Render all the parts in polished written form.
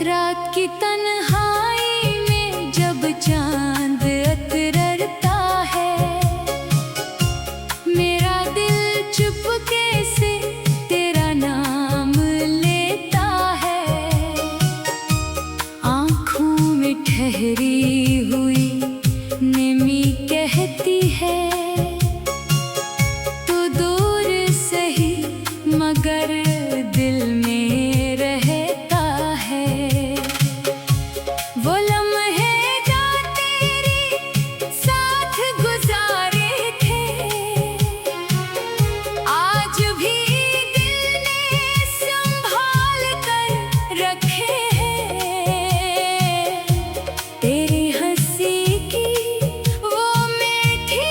रात की तन्हाई में जब चांद अतरता है, मेरा दिल चुपके से तेरा नाम लेता है। आँखों में ठहरी हुई नेमी कहती है, तो दूर सही मगर दिल में रहता है। वो लम्हे जो तेरे साथ गुजारे थे, आज भी दिल ने संभाल कर रखे हैं। तेरी हंसी की वो मीठी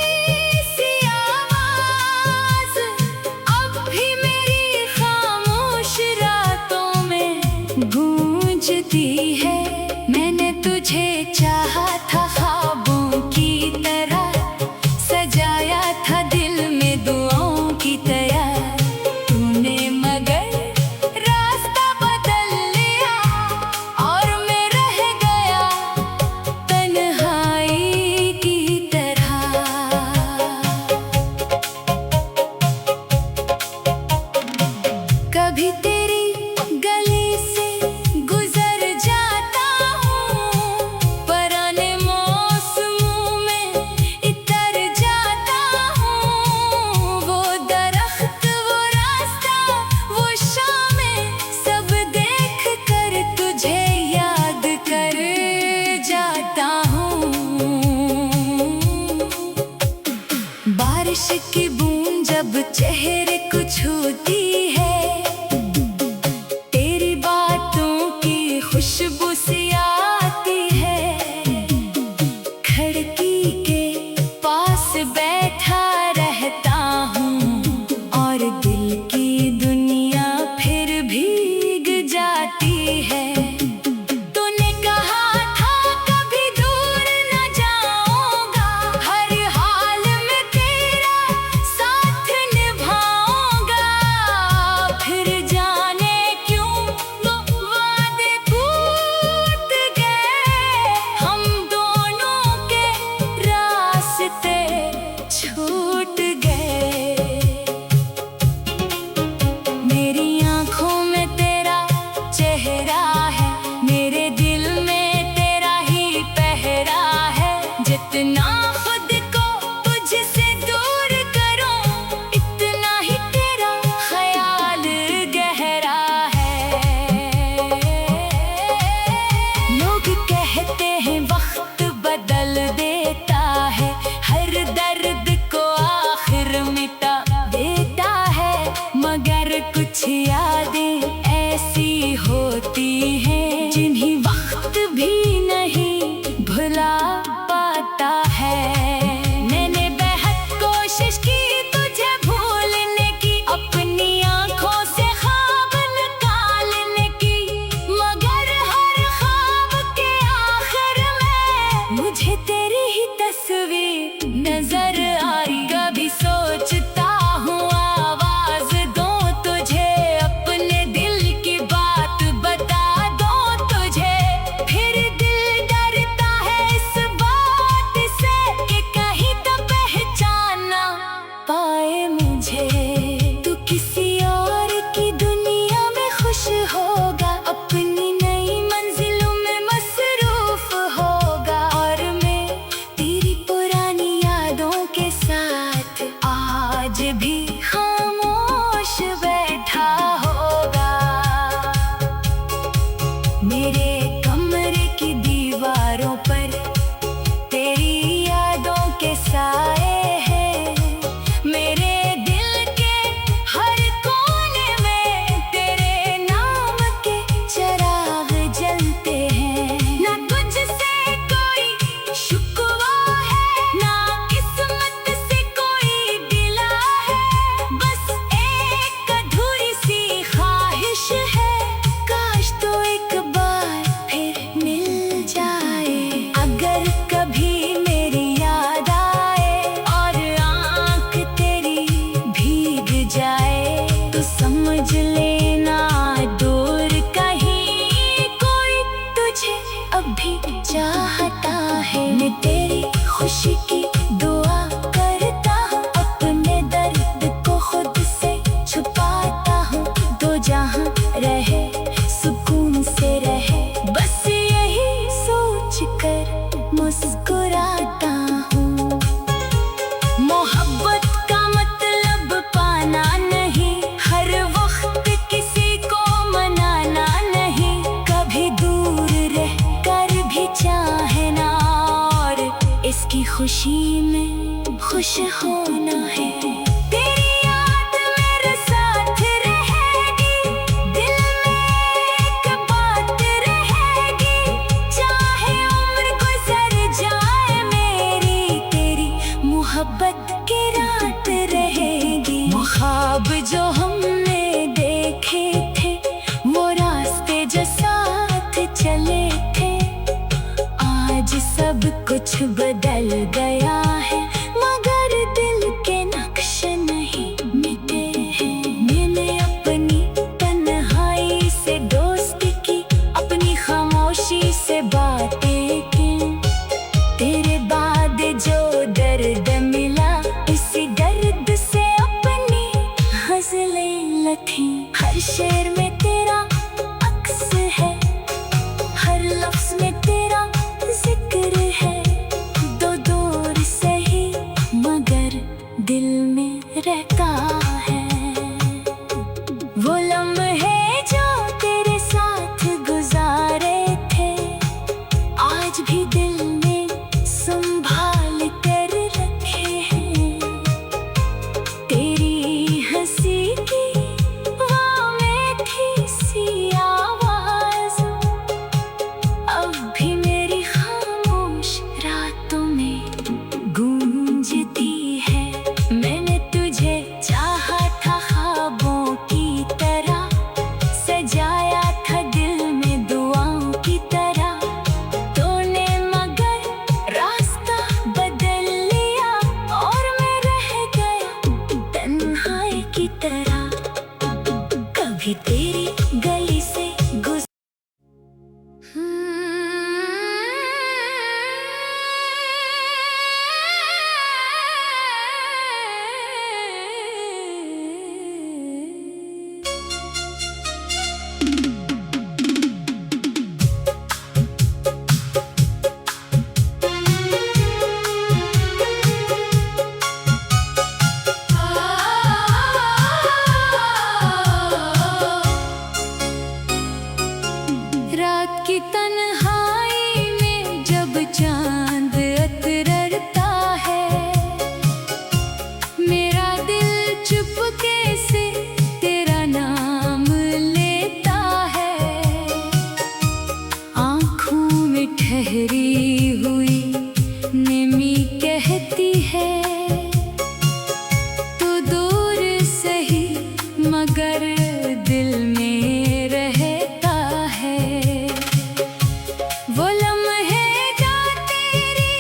सी आवाज़ अब भी मेरी खामोश रातों में गूंजती है। मैंने तुझे चाहा था ख्वाबों की तरह, सजाया था दिल में दुआओं की तरह। तूने मगर रास्ता बदल लिया और मैं रह गया तन्हाई की तरह। कभी तेरी गली से गुजर जाता हूँ, पुराने मौसमों में इतर जाता हूँ। वो दरख्त, वो रास्ता, वो शामें सब देख कर तुझे याद कर जाता हूँ। बारिश की बूंद जब चेहरे को छूती है, तेरी बातों की खुशबू सी आती है। खिड़की के पास बैठा रहता हूँ और दिल की दुनिया फिर भीग जाती है। तूने कहा था कभी दूर न जाऊंगा, हर हाल में तेरा साथ निभाऊंगा। फिर जाने क्यों वो वादे टूट गए, हम दोनों के रास्ते छूट गए। मेरी आँखों में तेरा चेहरा है, मेरे दिल में तेरा ही पहरा है। जितना खुद को तुझसे दूर करो, इतना ही तेरा ख्याल गहरा है। लोग कहते हैं वक्त बदल देता है, हर दर्द को आखिर मिटा देता है। मगर कुछ यादें ऐसी होती हैं जिन्हें वक्त भी नहीं भुला पाता है। मैंने बेहद कोशिश की तुझे भूलने की, अपनी आँखों से ख्वाब निकालने की, मगर हर ख्वाब के आखिर में मुझे तेरी ही तस्वीर नजर आई। कभी सोचता हूँ आवाज दूं तुझे, अपने दिल की बात बता दूं तुझे। फिर दिल डरता है इस बात से कि कहीं तो पहचान ना पाए मुझे। तू किसी और की दुनिया में खुश होगा, अपनी नई मंजिलों में मसरूफ होगा, और मैं तेरी पुरानी यादों के साथ आज भी खामोश बैठा होगा। मेरे कमरे की दीवारों पर तेरी यादों के साए हैं, मेरे दिल के हर कोने में तेरे नाम के चिराग जलते हैं। खुशी में खुश होना है। तेरी याद मेरे साथ रहेगी, दिल में एक बात रहेगी, चाहे उम्र गुजर जाए मेरी, तेरी मोहब्बत की रात रहेगी। ख्वाब जो हमने देखे थे, वो रास्ते जो साथ चले थे, आज सब कुछ बदल गया है, मगर दिल के नक्श नहीं मिटे हैं। मैंने अपनी तन्हाई से दोस्ती की, अपनी खामोशी से बातें की, तेरे बाद जो दर्द मिला, इसी दर्द से अपनी गज़लें लिखी। हर शेर में तेरा अक्स है, हर लफ्ज़ में तेरा जिक्र है, दो दूर सही मगर दिल में रहता है। वो लम्हे जो तेरे साथ गुजारे थे, आज भी दिल में संभाल कर रखे हैं। तेरी हंसी की वो मीठी सी आवाज़ अब भी मेरी खामोश रातों में गूंजती है। मैंने तुझे चाहा था ख्वाबों की तरह, सजाया था दिल में दुआओं की तरह, तूने मगर रास्ता बदल लिया और मैं रह गया तन्हाई की तरह। कभी तेरी गली से रात की तन्हाई में जब चांद अतरता है, मेरा दिल चुपके से तेरा नाम लेता है। आँखों में ठहरी हुई नेमी कहती है, तो दूर सही मगर दिल में रहता है। वो लम्हे जो तेरे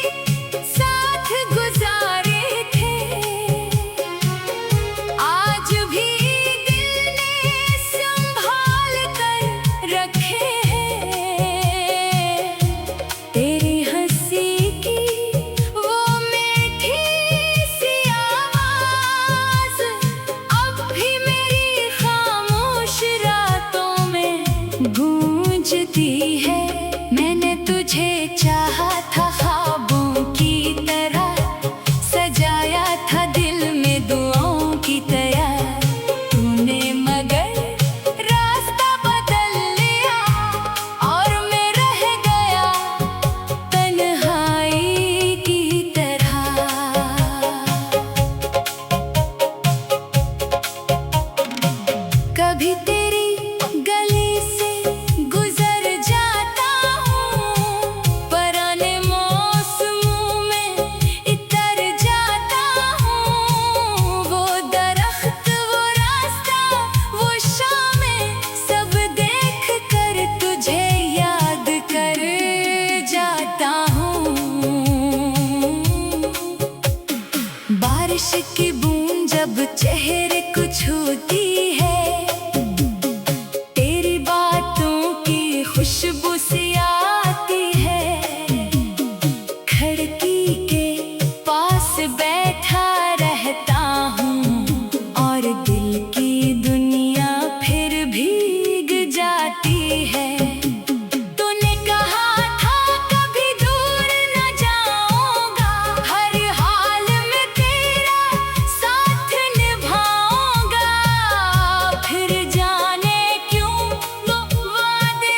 साथ गुजारे थे, आज भी दिल ने संभाल कर रखे हैं। तेरी हंसी की वो मीठी सी आवाज़ अब भी मेरी खामोश रातों में गूंजती है। मैंने तुझे चाहा था ख्वाबों की तरह, सजाया था दिल में दुआओं की तरह, तूने मगर रास्ता बदल लिया और मैं रह गया तन्हाई की तरह। कभी तेरी गली से गुजर जाता हूँ, पुराने मौसमों में इतर जाता हूँ। वो दरख्त, वो रास्ता, वो शामें सब देख कर तुझे याद कर जाता हूँ। बारिश की बूंद जब चेहरे को छूती है, तेरी बातों की खुशबू सी आती है। खिड़की के पास बैठा रहता हूँ और दिल की दुनिया फिर भीग जाती है। तूने कहा था कभी दूर न जाऊंगा, हर हाल में तेरा साथ निभाऊंगा। फिर जाने क्यों वो वादे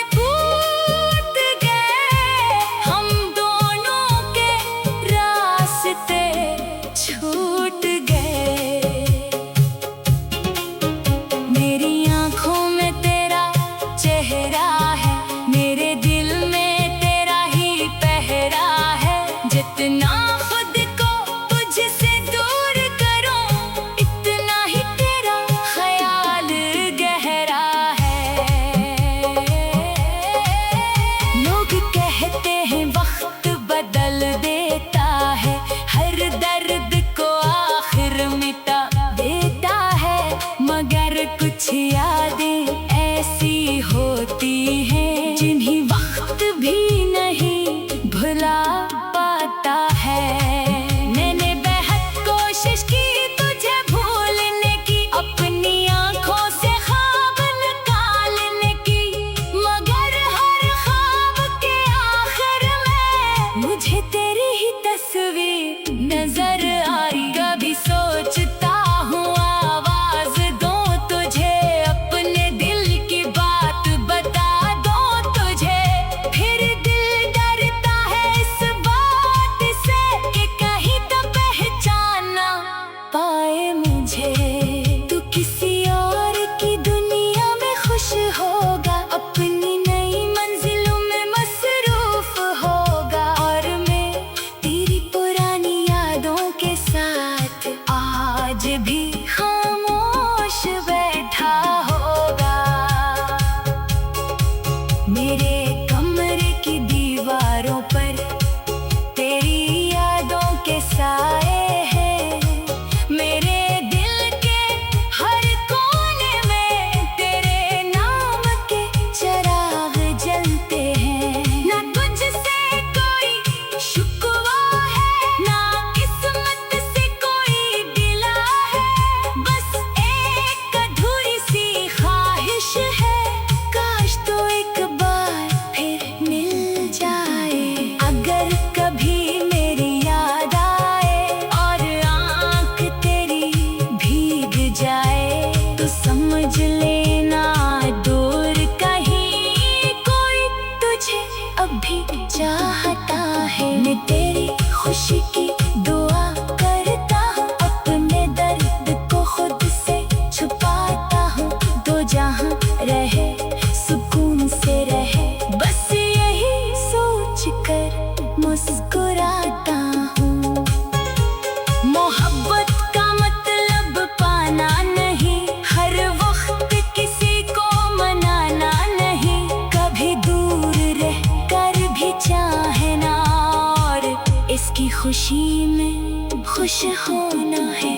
की खुशी में खुश होना है।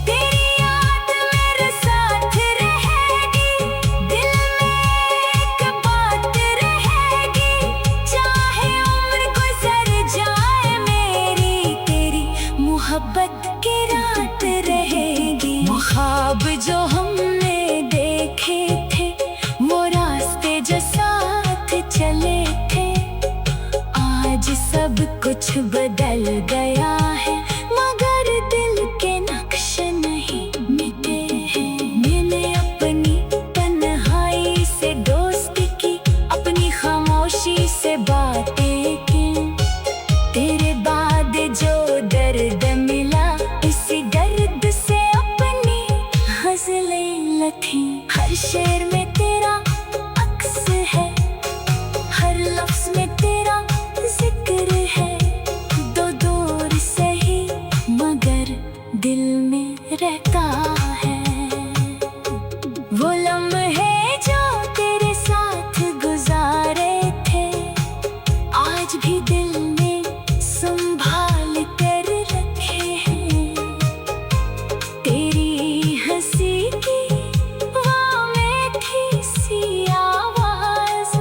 तेरी याद मेरे साथ रहेगी, दिल में एक बात रहेगी, चाहे उम्र गुजर जाए मेरी, तेरी मोहब्बत की रात रहेगी। ख्वाब जो हमने देखे थे, वो रास्ते जो साथ चले थे, आज सब कुछ बदल गया है, मगर दिल के नक्श नहीं मिटे हैं। मैंने अपनी तन्हाई से दोस्ती की, अपनी खामोशी से बातें की, तेरे बाद जो दर्द मिला, इसी दर्द से अपनी हंसलें लथी। हर शेर में तेरा अक्स है, हर लफ्ज में तेरा जिक्र है, दो दूर सही मगर दिल में रहता है। वो लम्हे जो तेरे साथ गुजारे थे, आज भी दिल में संभाल कर रखे हैं। तेरी हंसी की वो मीठी सी आवाज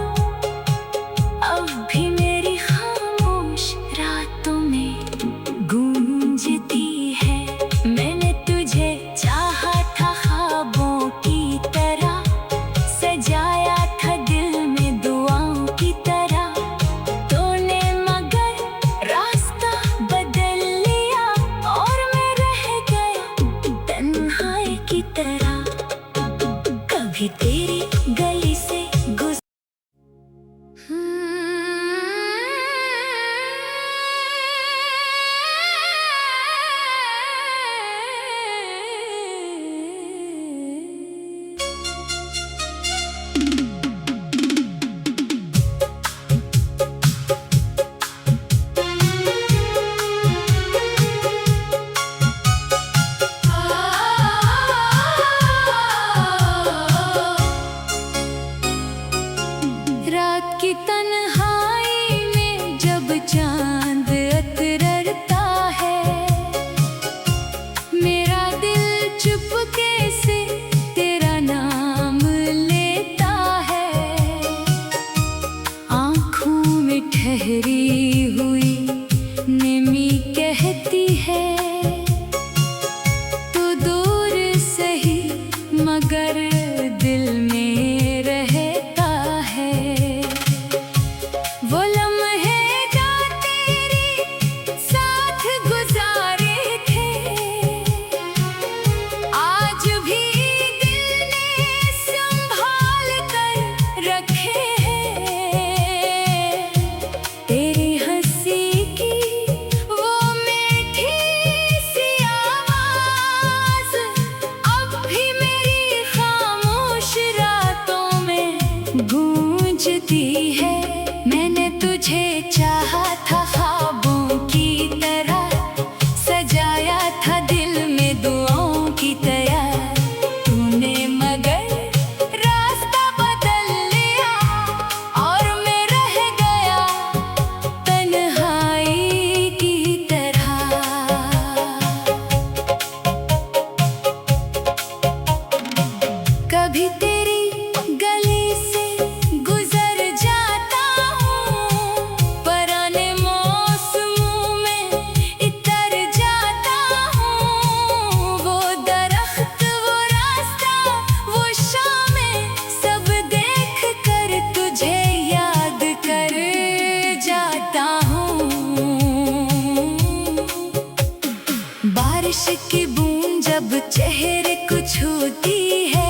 अब भी मेरी खामोश रातों में गूंजती है। मैंने तुझे चाहा था ख्वाबों की तरह, सजाया था दिल में दुआओं की तरह, तूने मगर रास्ता बदल लिया और मैं रह गया तन्हाई की तरह। कभी तेरी गली से रात की तन्हाई में जब चांद अतरता है, मेरा दिल चुपके से तेरा नाम लेता है। आँखों में ठहरी हुई नेमी कहती है, तो दूर सही मगर दिल में रहता है। वो लम्हे जो तेरे साथ गुजारे थे, आज भी दिल ने संभाल कर रखे हैं। तेरी हंसी की वो मीठी सी आवाज अब भी मेरी खामोश रातों में गूंजती है। मैंने तुझे चाहा था ख्वाबों की तरह, सजाया था दिल में दुआओं की तरह, तूने मगर रास्ता बदल लिया और मैं रह गया तन्हाई की तरह। कभी तेरी गली से गुजर जाता हूँ, पुराने मौसमों में इतर जाता हूँ। वो दरख्त, वो रास्ता, वो शामें सब देख कर तुझे याद कर जाता हूँ। बारिश की बूंद जब चेहरे को छूती है,